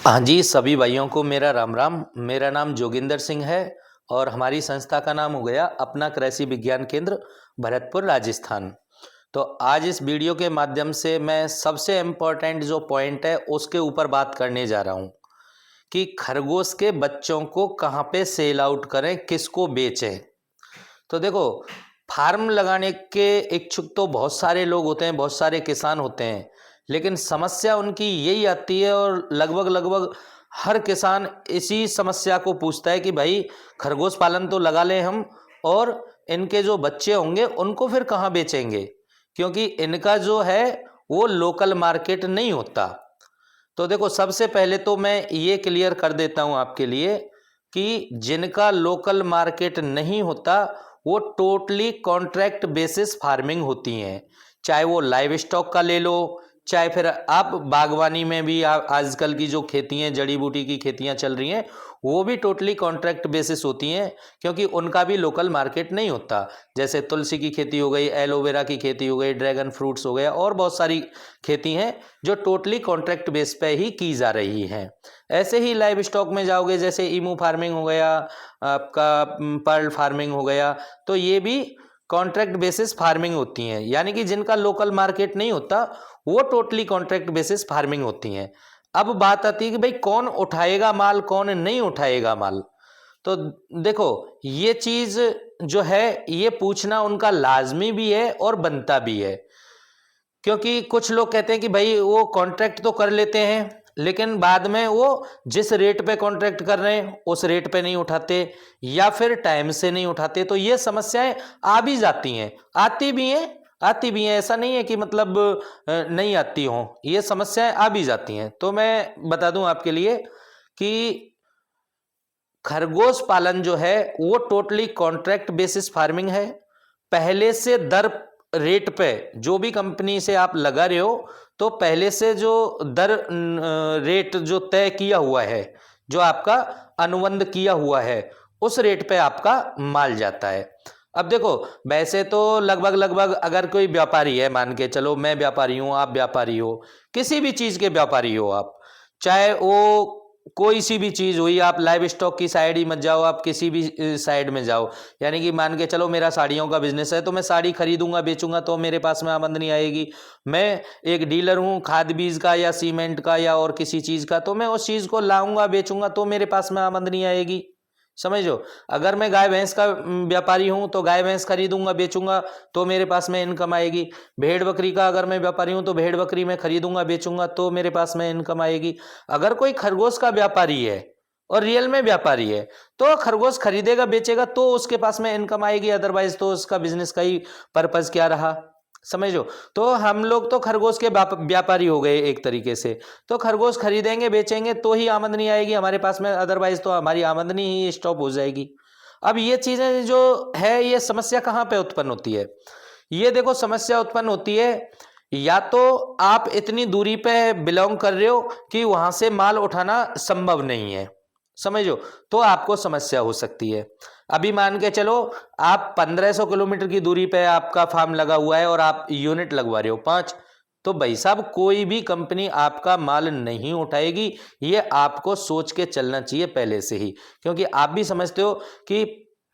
हाँ जी, सभी भाइयों को मेरा राम राम। मेरा नाम जोगिंदर सिंह है और हमारी संस्था का नाम हो गया अपना कृषि विज्ञान केंद्र, भरतपुर, राजस्थान। तो आज इस वीडियो के माध्यम से मैं सबसे इम्पोर्टेंट जो पॉइंट है उसके ऊपर बात करने जा रहा हूँ कि खरगोश के बच्चों को कहाँ पे सेल आउट करें, किसको बेचें। तो देखो, फार्म लगाने के इच्छुक तो बहुत सारे लोग होते हैं, बहुत सारे किसान होते हैं, लेकिन समस्या उनकी यही आती है और लगभग लगभग हर किसान इसी समस्या को पूछता है कि भाई खरगोश पालन तो लगा लें हम, और इनके जो बच्चे होंगे उनको फिर कहाँ बेचेंगे, क्योंकि इनका जो है वो लोकल मार्केट नहीं होता। तो देखो, सबसे पहले तो मैं ये क्लियर कर देता हूँ आपके लिए कि जिनका लोकल मार्केट नहीं होता वो टोटली कॉन्ट्रैक्ट बेसिस फार्मिंग होती हैं। चाहे वो लाइव स्टॉक का ले लो, चाहे फिर आप बागवानी में भी आजकल की जो खेती हैं, जड़ी बूटी की खेतियां चल रही हैं, वो भी टोटली कॉन्ट्रैक्ट बेसिस होती हैं, क्योंकि उनका भी लोकल मार्केट नहीं होता। जैसे तुलसी की खेती हो गई, एलोवेरा की खेती हो गई, ड्रैगन फ्रूट्स हो गया, और बहुत सारी खेती हैं जो टोटली कॉन्ट्रैक्ट बेस पे ही की जा रही हैं। ऐसे ही लाइव स्टॉक में जाओगे, जैसे ईमू फार्मिंग हो गया, आपका पर्ल फार्मिंग हो गया, तो ये भी कॉन्ट्रैक्ट बेसिस फार्मिंग होती हैं। यानी कि जिनका लोकल मार्केट नहीं होता वो टोटली कॉन्ट्रैक्ट बेसिस फार्मिंग होती हैं। अब बात आती है कि भाई कौन उठाएगा माल, कौन नहीं उठाएगा माल। तो देखो, ये चीज जो है ये पूछना उनका लाजमी भी है और बनता भी है, क्योंकि कुछ लोग कहते हैं कि भाई वो कॉन्ट्रैक्ट तो कर लेते हैं लेकिन बाद में वो जिस रेट पे कॉन्ट्रैक्ट कर रहे हैं उस रेट पे नहीं उठाते, या फिर टाइम से नहीं उठाते। तो ये समस्याएं आ भी जाती हैं, आती भी हैं। ऐसा नहीं है कि मतलब नहीं आती हों, ये समस्याएं आ भी जाती हैं। तो मैं बता दूं आपके लिए कि खरगोश पालन जो है वो टोटली कॉन्ट्रैक्ट बेसिस फार्मिंग है। पहले से दर रेट पे जो भी कंपनी से आप लगा रहे हो, तो पहले से जो दर रेट जो तय किया हुआ है, जो आपका अनुबंध किया हुआ है, उस रेट पे आपका माल जाता है। अब देखो, वैसे तो लगभग लगभग अगर कोई व्यापारी है, मान के चलो मैं व्यापारी हूं, आप व्यापारी हो, किसी भी चीज के व्यापारी हो आप, चाहे वो कोई सी भी चीज हुई, आप लाइव स्टॉक की साइड ही मत जाओ, आप किसी भी साइड में जाओ। यानी कि मान के चलो मेरा साड़ियों का बिजनेस है, तो मैं साड़ी खरीदूंगा बेचूंगा तो मेरे पास में आमदनी आएगी। मैं एक डीलर हूं खाद बीज का या सीमेंट का या और किसी चीज का, तो मैं उस चीज को लाऊंगा बेचूंगा तो मेरे पास में आमदनी आएगी। समझो, अगर मैं गाय भैंस का व्यापारी हूं तो गाय भैंस खरीदूंगा बेचूंगा तो मेरे पास में इनकम आएगी। भेड़ बकरी का अगर मैं व्यापारी हूं तो भेड़ बकरी में खरीदूंगा बेचूंगा तो मेरे पास में इनकम आएगी। अगर कोई खरगोश का व्यापारी है और रियल में व्यापारी है, तो खरगोश खरीदेगा बेचेगा तो उसके पास में इनकम आएगी, अदरवाइज तो उसका बिजनेस का ही पर्पज क्या रहा। समझो, तो हम लोग तो खरगोश के व्यापारी हो गए एक तरीके से। तो खरगोश खरीदेंगे बेचेंगे तो ही आमदनी आएगी हमारे पास में, अदरवाइज तो हमारी आमदनी ही स्टॉप हो जाएगी। अब ये चीजें जो है, ये समस्या कहाँ पे उत्पन्न होती है? ये देखो, समस्या उत्पन्न होती है या तो आप इतनी दूरी पे बिलोंग कर रहे हो कि वहां से माल उठाना संभव नहीं है, समझो, तो आपको समस्या हो सकती है। अभी मान के चलो आप 1500 किलोमीटर की दूरी पे आपका फार्म लगा हुआ है और आप यूनिट लगवा रहे हो 5, तो भाई साहब कोई भी कंपनी आपका माल नहीं उठाएगी। ये आपको सोच के चलना चाहिए पहले से ही, क्योंकि आप भी समझते हो कि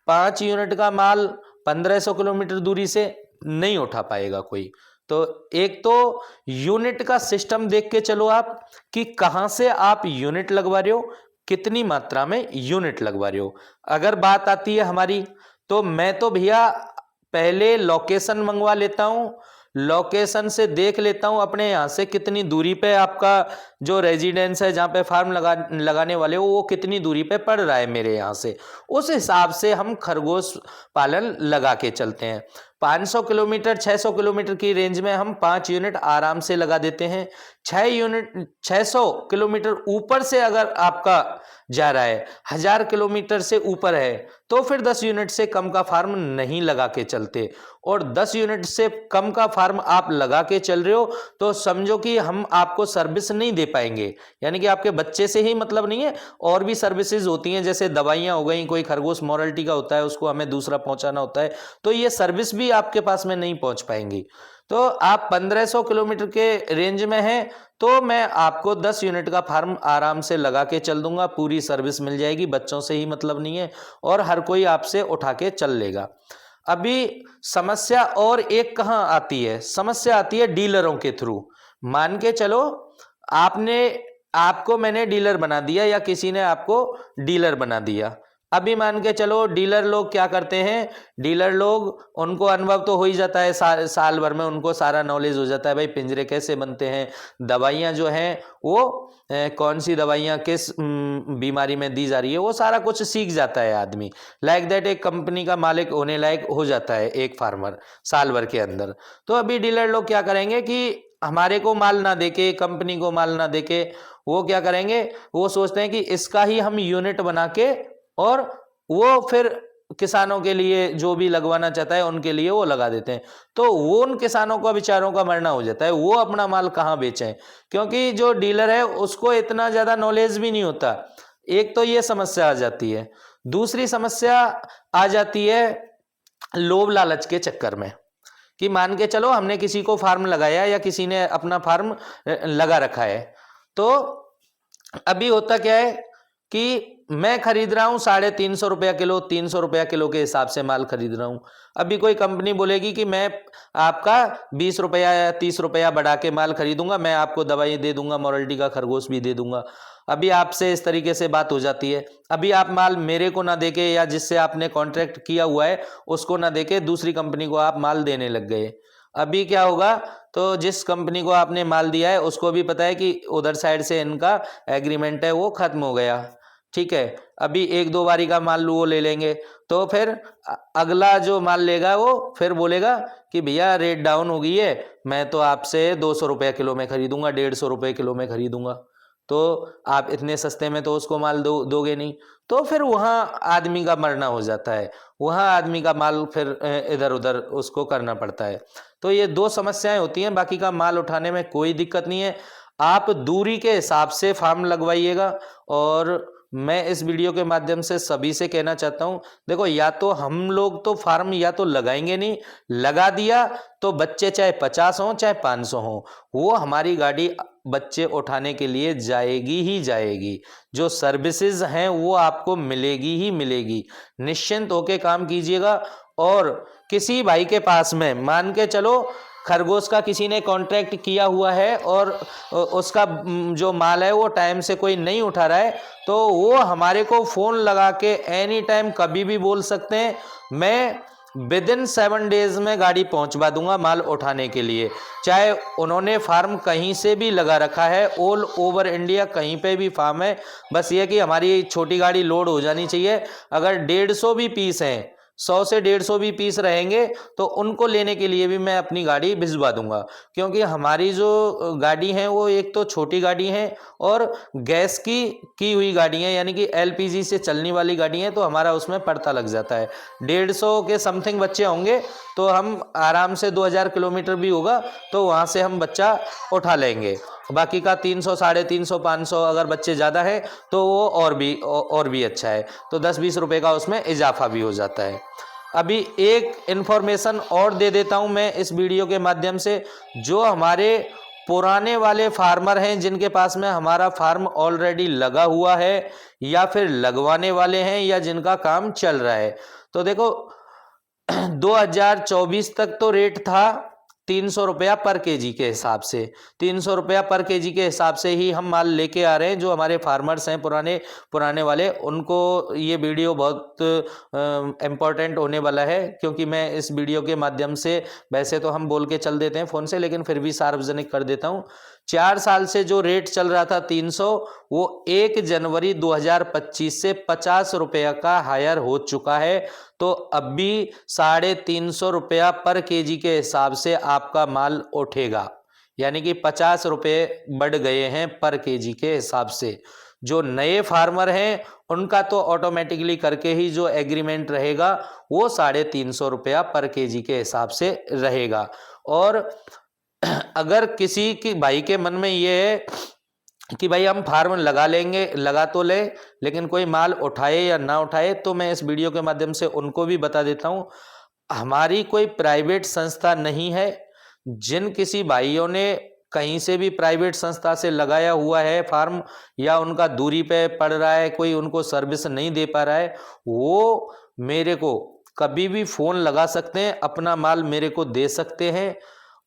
5 यूनिट का माल 1500 किलोमीटर दूरी से नहीं उठा पाएगा कोई। तो एक तो यूनिट का सिस्टम देख के चलो आप कि कहां से आप यूनिट लगवा रहे हो, कितनी मात्रा में यूनिट लगवा रहे हो। अगर बात आती है हमारी, तो मैं तो भैया पहले लोकेशन मंगवा लेता हूं, लोकेशन से देख लेता हूं अपने यहाँ से कितनी दूरी पे आपका जो रेजिडेंस है, जहाँ पे फार्म लगाने वाले हो, वो कितनी दूरी पे पड़ रहा है मेरे यहाँ से। उस हिसाब से हम खरगोश पालन लगा के चलते हैं। 500 किलोमीटर 600 किलोमीटर की रेंज में हम 5 यूनिट आराम से लगा देते हैं। 600 किलोमीटर ऊपर से अगर आपका जा रहा है, 1000 किलोमीटर से ऊपर है, तो फिर 10 यूनिट से कम का फार्म नहीं लगा के चलते। और 10 यूनिट से कम का फार्म आप लगा के चल रहे हो तो समझो कि हम आपको सर्विस नहीं दे पाएंगे। यानी कि आपके बच्चे से ही मतलब नहीं है, और भी सर्विसेज होती हैं, जैसे दवाइयां हो गई, कोई खरगोश मॉरलिटी का होता है उसको हमें दूसरा पहुंचाना होता है, तो ये सर्विस भी आपके पास में नहीं पहुंच पाएंगी। तो आप 1500 किलोमीटर के रेंज में हैं तो मैं आपको 10 यूनिट का फार्म आराम से लगा के चल दूंगा, पूरी सर्विस मिल जाएगी, बच्चों से ही मतलब नहीं है और हर कोई आपसे उठा के चल लेगा। अभी समस्या और एक कहाँ आती है, समस्या आती है डीलरों के थ्रू। मान के चलो आपको मैंने डीलर बना दिया या किसी ने आपको डीलर बना दिया। अभी मान के चलो डीलर लोग क्या करते हैं, डीलर लोग उनको अनुभव तो हो ही जाता है, साल भर में उनको सारा नॉलेज हो जाता है, भाई पिंजरे कैसे बनते हैं, दवाइयाँ जो हैं वो कौन सी दवाइयाँ किस बीमारी में दी जा रही है, वो सारा कुछ सीख जाता है आदमी। लाइक दैट एक कंपनी का मालिक होने लायक हो जाता है एक फार्मर साल भर के अंदर। तो अभी डीलर लोग क्या करेंगे कि हमारे को माल ना देके, कंपनी को माल ना देके, वो क्या करेंगे, वो सोचते हैं कि इसका ही हम यूनिट बना के और वो फिर किसानों के लिए जो भी लगवाना चाहता है उनके लिए वो लगा देते हैं। तो वो उन किसानों का बेचारों का मरना हो जाता है, वो अपना माल कहाँ बेचें, क्योंकि जो डीलर है उसको इतना ज्यादा नॉलेज भी नहीं होता। एक तो ये समस्या आ जाती है। दूसरी समस्या आ जाती है लोभ लालच के चक्कर में, कि मान के चलो हमने किसी को फार्म लगाया या किसी ने अपना फार्म लगा रखा है, तो अभी होता क्या है कि मैं खरीद रहा हूं 350 रुपया किलो, 300 रुपया किलो के हिसाब से माल खरीद रहा हूं। अभी कोई कंपनी बोलेगी कि मैं आपका 20 रुपया या 30 रुपया बढ़ा के माल खरीदूंगा, मैं आपको दवाई दे दूंगा, मोरल्टी का खरगोश भी दे दूंगा। अभी आपसे इस तरीके से बात हो जाती है। अभी आप माल मेरे को ना देके या जिससे आपने कॉन्ट्रैक्ट किया हुआ है उसको ना देके दूसरी कंपनी को आप माल देने लग गए। अभी क्या होगा, तो जिस कंपनी को आपने माल दिया है उसको भी पता है कि उधर साइड से इनका एग्रीमेंट है वो खत्म हो गया, ठीक है, अभी एक दो बारी का माल वो ले लेंगे, तो फिर अगला जो माल लेगा वो फिर बोलेगा कि भैया रेट डाउन हो गई है, मैं तो आपसे 200 रुपये किलो में खरीदूंगा, 150 रुपये किलो में खरीदूंगा, तो आप इतने सस्ते में तो उसको माल दोगे नहीं। तो फिर वहाँ आदमी का मरना हो जाता है, वहाँ आदमी का माल फिर इधर उधर उसको करना पड़ता है। तो ये दो समस्याएं होती हैं, बाकी का माल उठाने में कोई दिक्कत नहीं है। आप दूरी के हिसाब से फार्म लगवाइएगा। और मैं इस वीडियो के माध्यम से सभी से कहना चाहता हूं, देखो या तो हम लोग तो फार्म या तो लगाएंगे नहीं, लगा दिया तो बच्चे चाहे 50 हों चाहे 500 हों, वो हमारी गाड़ी बच्चे उठाने के लिए जाएगी ही जाएगी। जो सर्विसेज हैं वो आपको मिलेगी ही मिलेगी। निश्चिंत होके काम कीजिएगा। और किसी भाई के पास में मान के चलो खरगोश का किसी ने कॉन्ट्रैक्ट किया हुआ है और उसका जो माल है वो टाइम से कोई नहीं उठा रहा है, तो वो हमारे को फ़ोन लगा के एनी टाइम कभी भी बोल सकते हैं, मैं विदिन 7 डेज में गाड़ी पहुंचवा दूंगा माल उठाने के लिए। चाहे उन्होंने फार्म कहीं से भी लगा रखा है, ऑल ओवर इंडिया कहीं पे भी फार्म है, बस ये कि हमारी छोटी गाड़ी लोड हो जानी चाहिए। अगर 150 भी पीस हैं, 100 से 150 भी पीस रहेंगे तो उनको लेने के लिए भी मैं अपनी गाड़ी भिजवा दूंगा, क्योंकि हमारी जो गाड़ी है वो एक तो छोटी गाड़ी है और गैस की हुई गाड़ी है, यानी कि एलपीजी से चलने वाली गाड़ी है, तो हमारा उसमें पड़ता लग जाता है। 150 के समथिंग बच्चे होंगे तो हम आराम से 2000 किलोमीटर भी होगा तो वहाँ से हम बच्चा उठा लेंगे। बाकी का 300, 350, 500 अगर बच्चे ज़्यादा है तो वो और भी अच्छा है, तो 10-20 रुपए का उसमें इजाफा भी हो जाता है। अभी एक इन्फॉर्मेशन और दे देता हूं मैं इस वीडियो के माध्यम से, जो हमारे पुराने वाले फार्मर हैं जिनके पास में हमारा फार्म ऑलरेडी लगा हुआ है या फिर लगवाने वाले हैं या जिनका काम चल रहा है। तो देखो 2024 तक तो रेट था 300 रुपया पर केजी के हिसाब से, 300 रुपया पर केजी के हिसाब से ही हम माल लेके आ रहे हैं। जो हमारे फार्मर्स हैं पुराने वाले, उनको ये वीडियो बहुत इम्पोर्टेंट होने वाला है, क्योंकि मैं इस वीडियो के माध्यम से, वैसे तो हम बोल के चल देते हैं फ़ोन से, लेकिन फिर भी सार्वजनिक कर देता हूँ। 4 साल से जो रेट चल रहा था 300, वो 1 जनवरी 2025 से 50 रुपया का हायर हो चुका है। तो अब भी 350 रुपया पर केजी के हिसाब से आपका माल उठेगा, यानी कि 50 रुपये बढ़ गए हैं पर केजी के हिसाब से। जो नए फार्मर हैं उनका तो ऑटोमेटिकली करके ही जो एग्रीमेंट रहेगा वो 350 रुपया पर केजी के हिसाब से रहेगा। और अगर किसी की भाई के मन में ये है कि भाई हम फार्म लगा लेंगे, लगा तो ले, लेकिन कोई माल उठाए या ना उठाए, तो मैं इस वीडियो के माध्यम से उनको भी बता देता हूं, हमारी कोई प्राइवेट संस्था नहीं है। जिन किसी भाइयों ने कहीं से भी प्राइवेट संस्था से लगाया हुआ है फार्म, या उनका दूरी पे पड़ रहा है, कोई उनको सर्विस नहीं दे पा रहा है, वो मेरे को कभी भी फ़ोन लगा सकते हैं, अपना माल मेरे को दे सकते हैं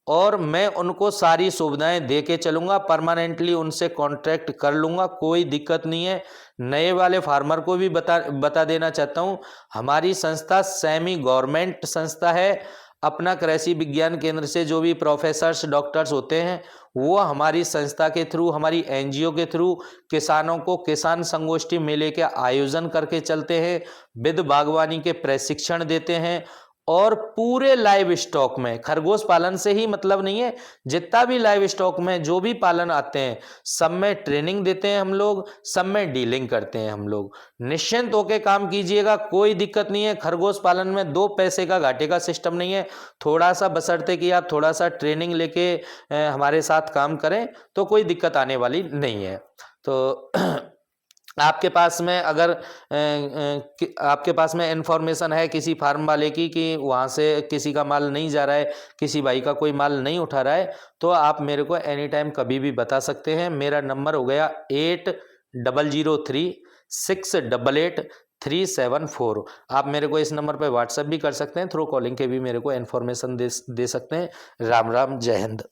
और मैं उनको सारी सुविधाएं दे के चलूँगा। परमानेंटली उनसे कॉन्ट्रैक्ट कर लूँगा, कोई दिक्कत नहीं है। नए वाले फार्मर को भी बता देना चाहता हूँ, हमारी संस्था सेमी गवर्नमेंट संस्था है। अपना कृषि विज्ञान केंद्र से जो भी प्रोफेसर्स डॉक्टर्स होते हैं, वो हमारी संस्था के थ्रू, हमारी एनजीओ के थ्रू किसानों को किसान संगोष्ठी मेले के आयोजन करके चलते हैं, विध बागवानी के प्रशिक्षण देते हैं और पूरे लाइव स्टॉक में, खरगोश पालन से ही मतलब नहीं है, जितना भी लाइव स्टॉक में जो भी पालन आते हैं सब में ट्रेनिंग देते हैं हम लोग, सब में डीलिंग करते हैं हम लोग। निश्चिंत होकर काम कीजिएगा, कोई दिक्कत नहीं है। खरगोश पालन में 2 पैसे का घाटे का सिस्टम नहीं है। थोड़ा सा बशर्ते कि आप थोड़ा सा ट्रेनिंग लेके हमारे साथ काम करें तो कोई दिक्कत आने वाली नहीं है। तो आपके पास में अगर आपके पास में इन्फॉर्मेशन है किसी फार्म वाले की कि वहाँ से किसी का माल नहीं जा रहा है, किसी भाई का कोई माल नहीं उठा रहा है, तो आप मेरे को एनी टाइम कभी भी बता सकते हैं। मेरा नंबर हो गया 8003688374। आप मेरे को इस नंबर पर व्हाट्सएप भी कर सकते हैं, थ्रू कॉलिंग के भी मेरे को इन्फॉर्मेशन दे सकते हैं। राम राम, जय हिंद।